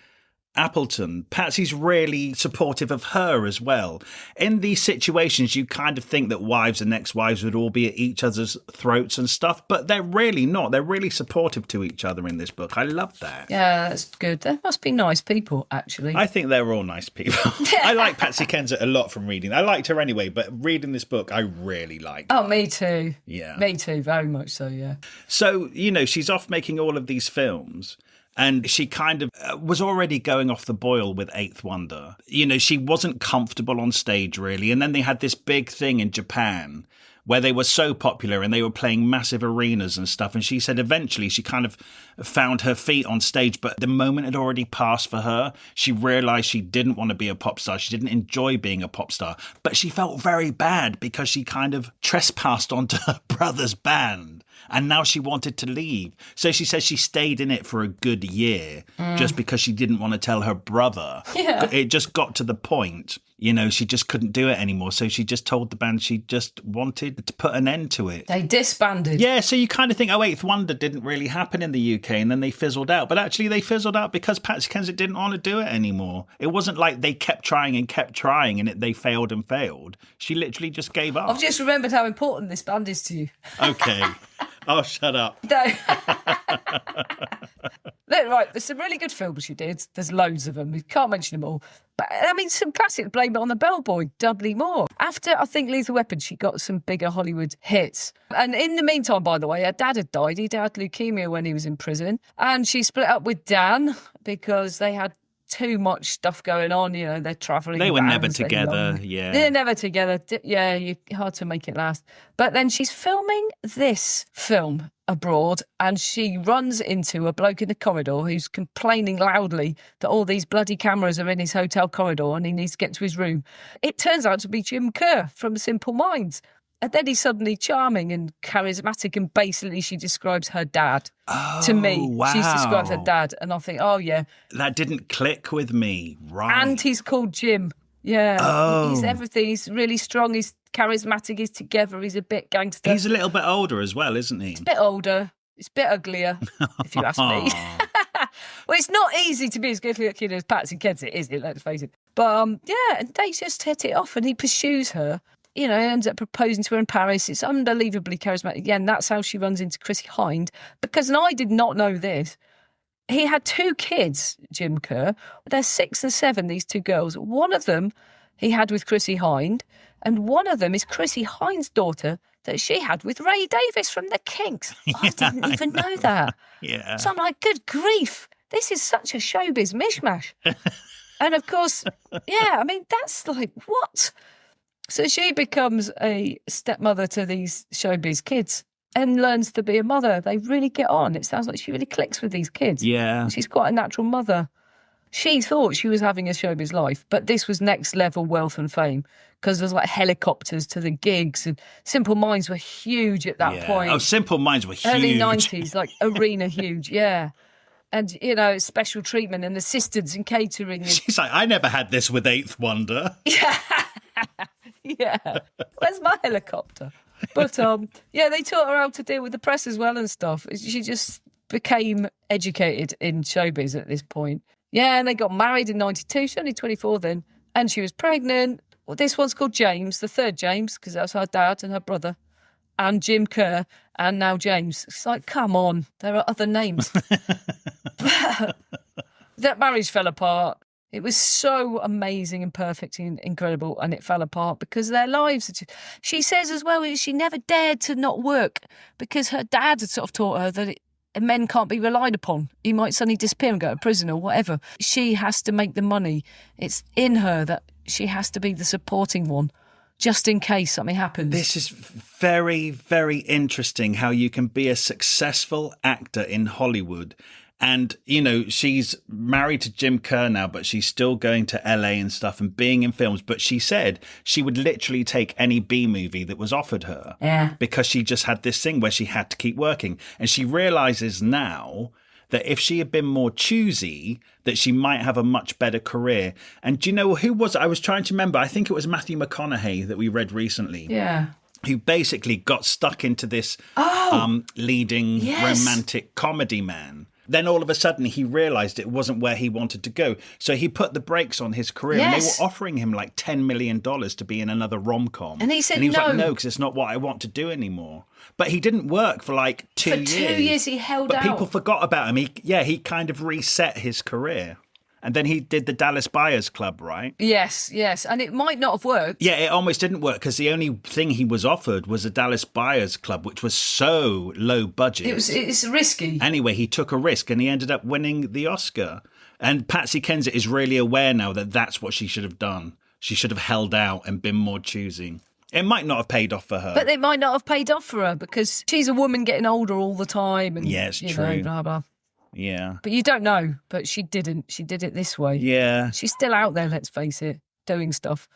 Appleton, Patsy's really supportive of her as well. In these situations, you kind of think that wives and ex-wives would all be at each other's throats and stuff, but they're really not. They're really supportive to each other in this book. I love that. Yeah, that's good. They must be nice people, actually. I think they're all nice people. I like Patsy Kensit a lot from reading. I liked her anyway, but reading this book, I really liked her. Oh, me too. Yeah. Me too, very much so, yeah. So, she's off making all of these films. And she kind of was already going off the boil with Eighth Wonder. She wasn't comfortable on stage, really. And then they had this big thing in Japan where they were so popular and they were playing massive arenas and stuff. And she said eventually she kind of found her feet on stage, but the moment had already passed for her. She realised she didn't want to be a pop star. She didn't enjoy being a pop star. But she felt very bad because she kind of trespassed onto her brother's band. And now she wanted to leave. So she says she stayed in it for a good year just because she didn't want to tell her brother. Yeah. But it just got to the point, she just couldn't do it anymore. So she just told the band she just wanted to put an end to it. They disbanded. Yeah, so you kind of think, Eighth Wonder didn't really happen in the UK and then they fizzled out. But actually they fizzled out because Patsy Kensit didn't want to do it anymore. It wasn't like they kept trying and they failed and failed. She literally just gave up. I've just remembered how important this band is to you. Okay. Oh, shut up. No. Look, right, there's some really good films she did. There's loads of them. We can't mention them all. But, some classics, Blame It on the Bellboy, Dudley Moore. After, I think, Lethal Weapon, she got some bigger Hollywood hits. And in the meantime, by the way, her dad had died. He'd had leukemia when he was in prison. And she split up with Dan because they had too much stuff going on, they're travelling. They were never together, yeah. They're never together. Yeah, hard to make it last. But then she's filming this film abroad and she runs into a bloke in the corridor who's complaining loudly that all these bloody cameras are in his hotel corridor and he needs to get to his room. It turns out to be Jim Kerr from Simple Minds. And then he's suddenly charming and charismatic, and basically she describes her dad to me. Wow. She's described her dad, and I think, oh, yeah. That didn't click with me, right? And he's called Jim. Yeah. Oh. He's everything. He's really strong. He's charismatic. He's together. He's a bit gangster. He's a little bit older as well, isn't he? He's a bit older. He's a bit uglier, if you ask me. Well, it's not easy to be as good looking as Patsy Kensit, is it? Let's face it. But, yeah, and they just hit it off, and he pursues her. You know, ends up proposing to her in Paris. It's unbelievably charismatic. Again, that's how she runs into Chrissie Hynde. Because, and I did not know this, he had 2 kids, Jim Kerr. They're 6 and 7, these 2 girls. One of them he had with Chrissie Hynde, and one of them is Chrissie Hynde's daughter that she had with Ray Davies from The Kinks. I didn't even know that. Yeah. So I'm like, good grief, this is such a showbiz mishmash. And of course, yeah, I mean, that's like, what? So she becomes a stepmother to these showbiz kids and learns to be a mother. They really get on. It sounds like she really clicks with these kids. Yeah. She's quite a natural mother. She thought she was having a showbiz life, but this was next level wealth and fame because there's like helicopters to the gigs, and Simple Minds were huge at that point. Oh, Simple Minds were huge. Early 90s, like arena huge, yeah. And, you know, special treatment and assistants and catering. And... She's like, I never had this with Eighth Wonder. Yeah. Yeah. Where's my helicopter? But, yeah, they taught her how to deal with the press as well and stuff. She just became educated in showbiz at this point. Yeah, and they got married in 92. She's only 24 then. And she was pregnant. Well, this one's called James, the third James, because that's her dad and her brother. And Jim Kerr, and now James. It's like, come on, there are other names. That marriage fell apart. It was so amazing and perfect and incredible, and it fell apart because their lives. She says as well, she never dared to not work because her dad had sort of taught her that men can't be relied upon. He might suddenly disappear and go to prison or whatever. She has to make the money. It's in her that she has to be the supporting one, just in case something happens. This is very, very interesting how you can be a successful actor in Hollywood. And, you know, she's married to Jim Kerr now, but she's still going to LA and stuff and being in films. But she said she would literally take any B movie that was offered her. Yeah. Because she just had this thing where she had to keep working. And she realizes now that if she had been more choosy, that she might have a much better career. And do you know who was? I was trying to remember. I think it was Matthew McConaughey that we read recently. Yeah. Who basically got stuck into this leading romantic comedy man. Then all of a sudden he realised it wasn't where he wanted to go. So he put the brakes on his career. Yes. And they were offering him like $10 million to be in another rom-com. And he said and he was no. like, no, because it's not what I want to do anymore. But he didn't work for like 2 years. For 2 years he held out. But people forgot about him. He kind of reset his career. And then he did the Dallas Buyers Club, right? Yes. And it might not have worked. Yeah, it almost didn't work because the only thing he was offered was a Dallas Buyers Club, which was so low budget. It's risky. Anyway, he took a risk and he ended up winning the Oscar. And Patsy Kensit is really aware now that that's what she should have done. She should have held out and been more choosing. It might not have paid off for her. But it might not have paid off for her because she's a woman getting older all the time. And, yeah, it's true. Know, blah, blah. Yeah. But you don't know. But she didn't. She did it this way. Yeah. She's still out there, let's face it, doing stuff.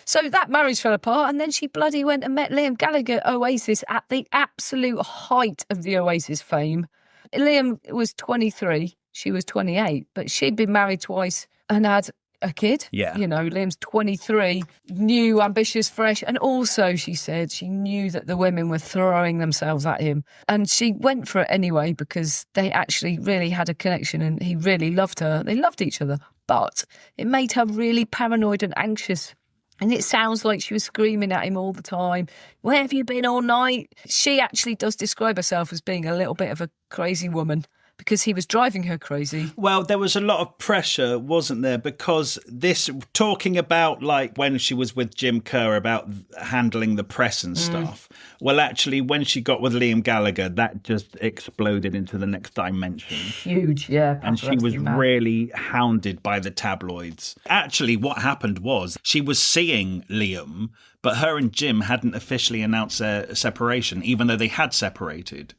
So that marriage fell apart, and then she bloody went and met Liam Gallagher at Oasis at the absolute height of the Oasis fame. Liam was 23. She was 28. But she'd been married twice and had a kid. Yeah. You know, Liam's 23, new, ambitious, fresh. And also, she said, she knew that the women were throwing themselves at him. And she went for it anyway because they actually really had a connection and he really loved her. They loved each other. But it made her really paranoid and anxious. And it sounds like she was screaming at him all the time. Where have you been all night? She actually does describe herself as being a little bit of a crazy woman, because he was driving her crazy. Well, there was a lot of pressure, wasn't there? Because this, talking about like when she was with Jim Kerr about handling the press and stuff. Well, actually, when she got with Liam Gallagher, that just exploded into the next dimension. Huge, yeah. And she was really hounded by the tabloids. Actually, what happened was she was seeing Liam, but her and Jim hadn't officially announced their separation, even though they had separated.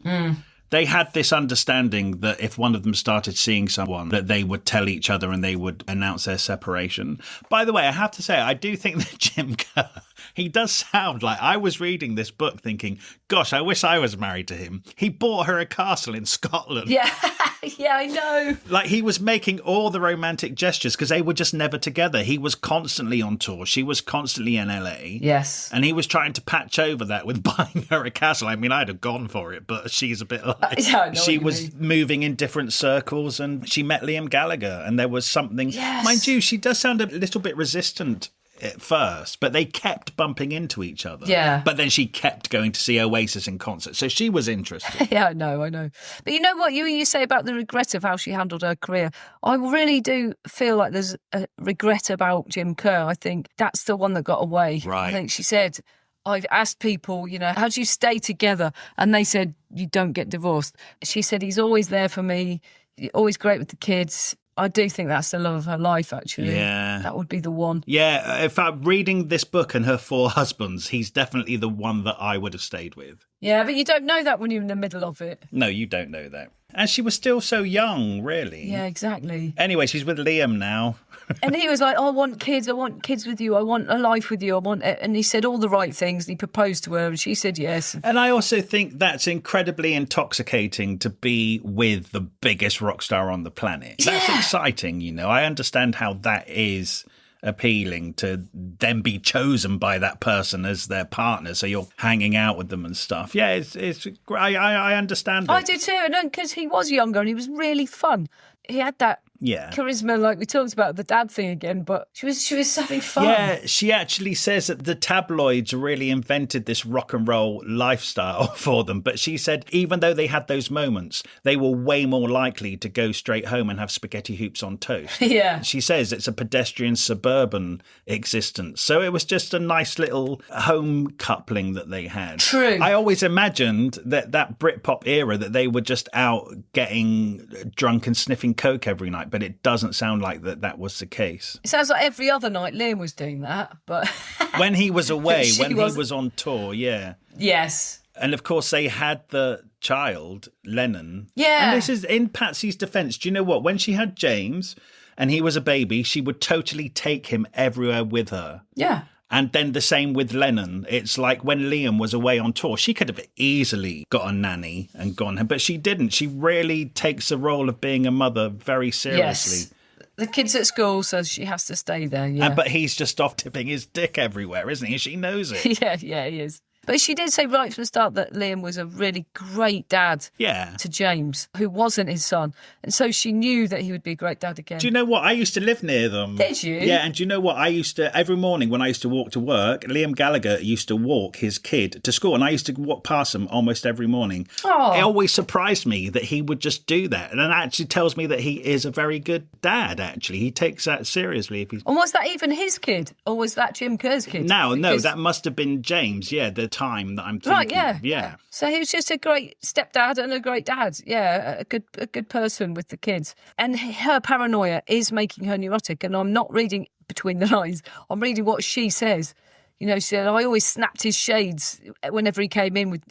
They had this understanding that if one of them started seeing someone, that they would tell each other and they would announce their separation. By the way, I have to say, I do think that Jim Kerr, he does sound like, I was reading this book thinking, gosh, I wish I was married to him. He bought her a castle in Scotland. Yeah, yeah, I know. Like, he was making all the romantic gestures because they were just never together. He was constantly on tour. She was constantly in LA. Yes. And he was trying to patch over that with buying her a castle. I mean, I'd have gone for it, but she's a bit like... Yeah, I know she what you was mean. moving in different circles and she met Liam Gallagher and there was something... Yes. Mind you, she does sound a little bit resistant at first, but they kept bumping into each other. Yeah. But then she kept going to see Oasis in concert, so she was interested. Yeah, I know. But you know what you say about the regret of how she handled her career? I really do feel like there's a regret about Jim Kerr. I think that's the one that got away. Right. I think she said, I've asked people, how do you stay together? And they said, you don't get divorced. She said, he's always there for me, always great with the kids. I do think that's the love of her life, actually. Yeah. That would be the one. Yeah, in fact, reading this book and her 4 husbands, he's definitely the one that I would have stayed with. Yeah, but you don't know that when you're in the middle of it. No, you don't know that. And she was still so young, really. Yeah, exactly. Anyway, she's with Liam now. And he was like, I want kids with you, I want a life with you, I want it. And he said all the right things and he proposed to her and she said yes. And I also think that's incredibly intoxicating to be with the biggest rock star on the planet. That's exciting, I understand how that is appealing to then be chosen by that person as their partner, so you're hanging out with them and stuff. Yeah, it's I understand it. I do too, and because he was younger and he was really fun. He had that charisma, like we talked about the dad thing again, but she was having fun. Yeah, she actually says that the tabloids really invented this rock and roll lifestyle for them. But she said even though they had those moments, they were way more likely to go straight home and have spaghetti hoops on toast. Yeah. She says it's a pedestrian suburban existence. So it was just a nice little home coupling that they had. True. I always imagined that Britpop era, that they were just out getting drunk and sniffing coke every night. But it doesn't sound like that was the case. It sounds like every other night Liam was doing that, but... when he was away, he was on tour, yeah. Yes. And of course, they had the child, Lennon. Yeah. And this is in Patsy's defence. Do you know what? When she had James and he was a baby, she would totally take him everywhere with her. Yeah. And then the same with Lennon. It's like when Liam was away on tour, she could have easily got a nanny and gone, but she didn't. She really takes the role of being a mother very seriously. Yes. The kid's at school, so she has to stay there, yeah. But he's just off tipping his dick everywhere, isn't he? She knows it. Yeah, he is. But she did say right from the start that Liam was a really great dad to James, who wasn't his son. And so she knew that he would be a great dad again. Do you know what? I used to live near them. Did you? Yeah, and do you know what? I used to, every morning when I used to walk to work, Liam Gallagher used to walk his kid to school, and I used to walk past him almost every morning. Oh. It always surprised me that he would just do that. And it actually tells me that he is a very good dad, actually. He takes that seriously. If he's... And was that even his kid? Or was that Jim Kerr's kid? No, that must have been James, the time that I'm thinking. Right, yeah. Yeah. So he was just a great stepdad and a great dad. Yeah, a good person with the kids. And her paranoia is making her neurotic. And I'm not reading between the lines. I'm reading what she says. She said, I always snapped his shades whenever he came in with,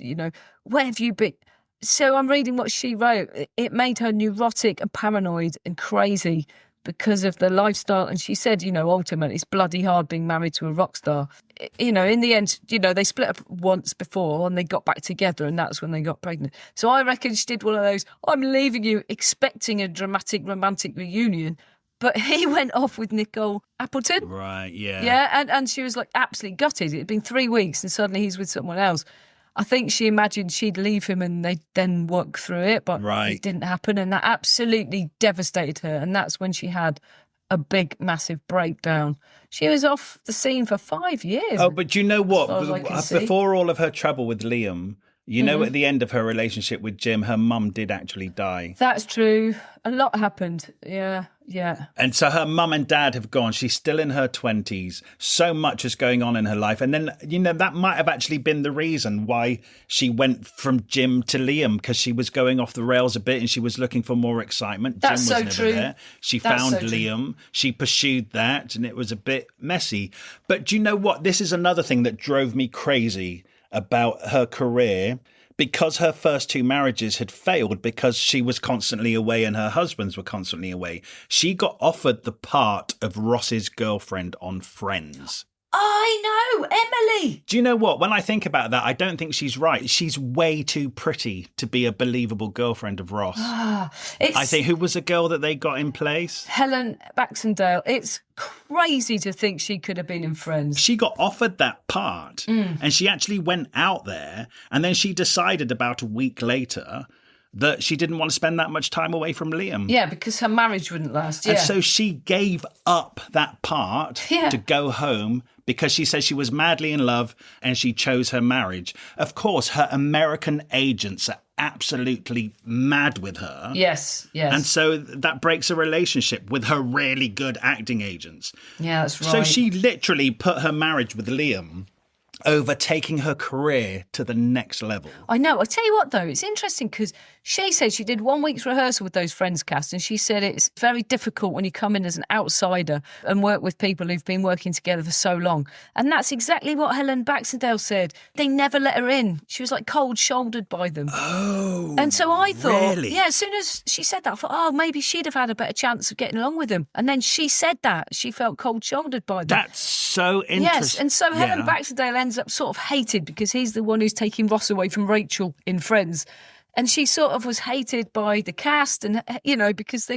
where have you been? So I'm reading what she wrote. It made her neurotic and paranoid and crazy because of the lifestyle. And she said, ultimately, it's bloody hard being married to a rock star. In the end, they split up once before and they got back together, and that's when they got pregnant. So I reckon she did one of those, I'm leaving you expecting a dramatic romantic reunion. But he went off with Nicole Appleton. Right, yeah. Yeah, and she was like absolutely gutted. It had been 3 weeks and suddenly he's with someone else. I think she imagined she'd leave him and they'd then work through it, but it didn't happen. And that absolutely devastated her. And that's when she had a big, massive breakdown. She was off the scene for 5 years. Oh, but you know what? See. Before all of her trouble with Liam, at the end of her relationship with Jim, her mum did actually die. That's true. A lot happened. Yeah. And so her mum and dad have gone. She's still in her 20s. So much is going on in her life. And then, that might have actually been the reason why she went from Jim to Liam, because she was going off the rails a bit and she was looking for more excitement. That's Jim was so never true. there. She That's found so true. Liam. She pursued that, and it was a bit messy. But do you know what? This is another thing that drove me crazy about her career, because her first two marriages had failed because she was constantly away and her husbands were constantly away, she got offered the part of Ross's girlfriend on Friends. I know, Emily. Do you know what? When I think about that, I don't think she's right. She's way too pretty to be a believable girlfriend of Ross. I think, who was the girl that they got in place? Helen Baxendale. It's crazy to think she could have been in Friends. She got offered that part and she actually went out there, and then she decided about a week later that she didn't want to spend that much time away from Liam. Yeah, because her marriage wouldn't last. Yeah. And so she gave up that part to go home because she said she was madly in love and she chose her marriage. Of course, her American agents are absolutely mad with her. Yes, yes. And so that breaks a relationship with her really good acting agents. Yeah, that's right. So she literally put her marriage with Liam over taking her career to the next level. I know. I tell you what, though, it's interesting because she said she did 1 week's rehearsal with those Friends cast, and she said it's very difficult when you come in as an outsider and work with people who've been working together for so long. And that's exactly what Helen Baxendale said. They never let her in. She was like cold-shouldered by them. Oh, and so I thought, really? yeah, as soon as she said that, I thought, oh, maybe she'd have had a better chance of getting along with them. And then she said that. She felt cold-shouldered by them. That's so interesting. Yes, and so Helen Baxendale ends up sort of hated because he's the one who's taking Ross away from Rachel in Friends. And she sort of was hated by the cast and, you know, because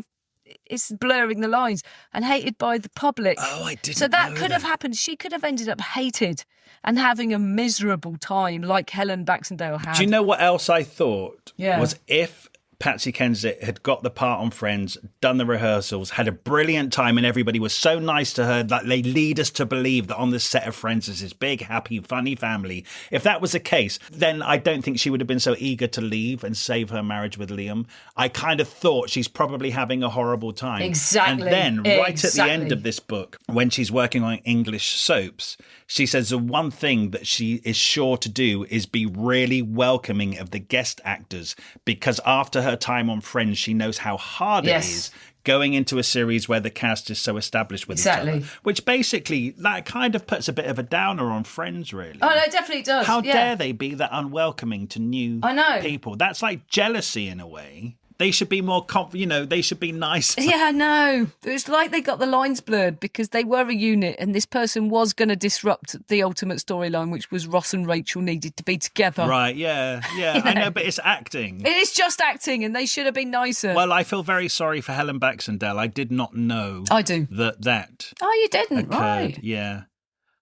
it's blurring the lines, and hated by the public. Oh, I didn't So that know could have happened. She could have ended up hated and having a miserable time like Helen Baxendale had. Do you know what else I thought? Yeah. Was if Patsy Kensit had got the part on Friends, done the rehearsals, had a brilliant time, and everybody was so nice to her that they lead us to believe that on the set of Friends is this big, happy, funny family. If that was the case, then I don't think she would have been so eager to leave and save her marriage with Liam. I kind of thought she's probably having a horrible time. Exactly. And then, right at the end of this book, when she's working on English soaps, she says the one thing that she is sure to do is be really welcoming of the guest actors, because after her time on Friends, she knows how hard it is going into a series where the cast is so established with each other. Which basically, that kind of puts a bit of a downer on Friends, really. Oh, no, it definitely does. How dare they be that unwelcoming to new people? That's like jealousy in a way. They should be more, they should be nice. Yeah, I know. It's like they got the lines blurred because they were a unit and this person was going to disrupt the ultimate storyline, which was Ross and Rachel needed to be together. Right, yeah. I know, but it's acting. It is just acting and they should have been nicer. Well, I feel very sorry for Helen Baxendale. I did not know I do. that Oh, you didn't? occurred. Right. Yeah.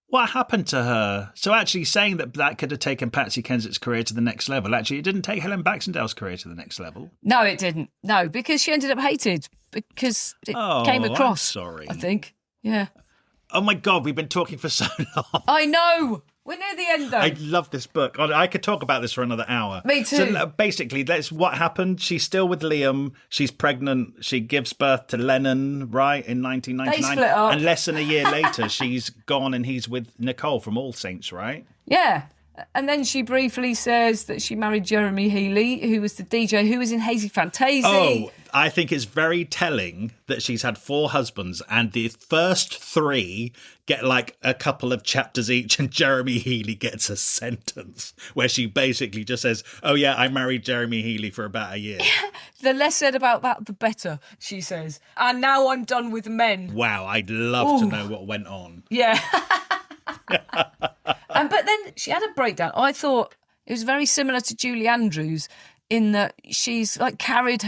What happened to her? So actually saying that could have taken Patsy Kensit's career to the next level, actually it didn't take Helen Baxendale's career to the next level. No, it didn't. No, because she ended up hated because it came across. I'm sorry. I think. Yeah. Oh my God, we've been talking for so long. I know. We're near the end, though. I love this book. I could talk about this for another hour. Me too. So basically, that's what happened. She's still with Liam. She's pregnant. She gives birth to Lennon, right, in 1999. They split up. And less than a year later, she's gone and he's with Nicole from All Saints, right? Yeah. And then she briefly says that she married Jeremy Healy, who was the DJ who was in Hazy Fantasy. Oh, I think it's very telling that she's had 4 husbands and the first 3 get like a couple of chapters each, and Jeremy Healy gets a sentence where she basically just says, oh yeah, I married Jeremy Healy for about a year. The less said about that, the better, she says. And now I'm done with men. Wow, I'd love to know what went on. Yeah. But then she had a breakdown. I thought it was very similar to Julie Andrews in that she's like carried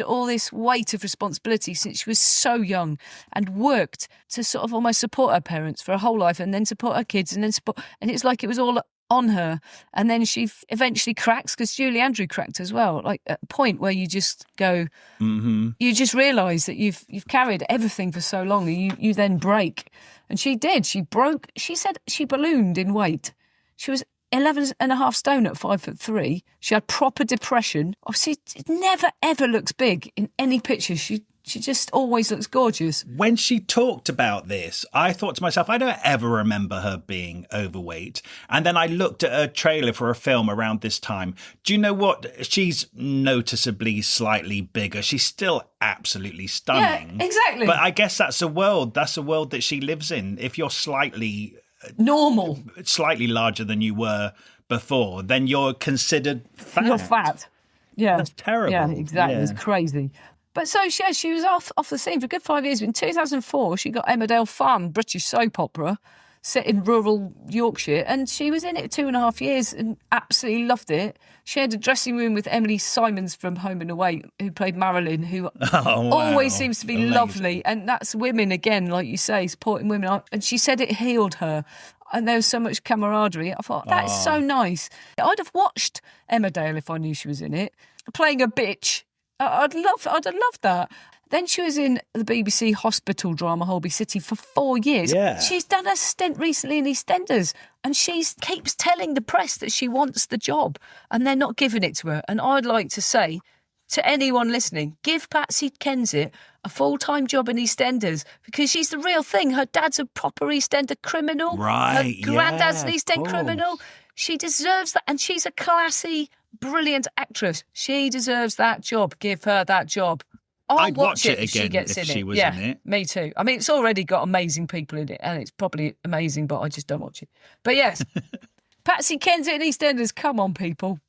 all this weight of responsibility since she was so young, and worked to sort of almost support her parents for her whole life, and then support her kids, and it's like it was all on her. And then she eventually cracks, because Julie Andrews cracked as well, like at a point where you just go, you just realise that you've carried everything for so long, and you then break. And she did. She broke. She said she ballooned in weight. She was 11.5 stone at 5'3". She had proper depression. Oh, she never ever looks big in any picture. She just always looks gorgeous. When she talked about this, I thought to myself, I don't ever remember her being overweight. And then I looked at a trailer for a film around this time. Do you know what? She's noticeably slightly bigger. She's still absolutely stunning. Yeah, exactly. But I guess that's a world that she lives in. If you're slightly normal, slightly larger than you were before, then you're considered fat. You're fat. Yeah. That's terrible. Yeah, exactly. Yeah. It's crazy. But so, yeah, she was off the scene for a good 5 years. In 2004, she got Emmerdale Farm, British soap opera, set in rural Yorkshire, and she was in it 2.5 years and absolutely loved it. She had a dressing room with Emily Simons from Home and Away, who played Marilyn, who always seems to be lovely. And that's women, again, like you say, supporting women. And she said it healed her. And there was so much camaraderie. I thought, that's so nice. I'd have watched Emmerdale if I knew she was in it. Playing a bitch. I'd have loved that. Then she was in the BBC hospital drama Holby City for 4 years. Yeah. She's done a stint recently in EastEnders, and she keeps telling the press that she wants the job, and they're not giving it to her. And I'd like to say to anyone listening, give Patsy Kensit a full-time job in EastEnders, because she's the real thing. Her dad's a proper EastEnder criminal. Right, Her granddad's an yeah, East End criminal. She deserves that, and she's a classy, brilliant actress. She deserves that job. Give her that job. I'd watch it if she again gets if in she it. was Yeah, in it. me too. I mean, it's already got amazing people in it, and it's probably amazing, but I just don't watch it. But yes, Patsy Kensit in EastEnders, come on, people.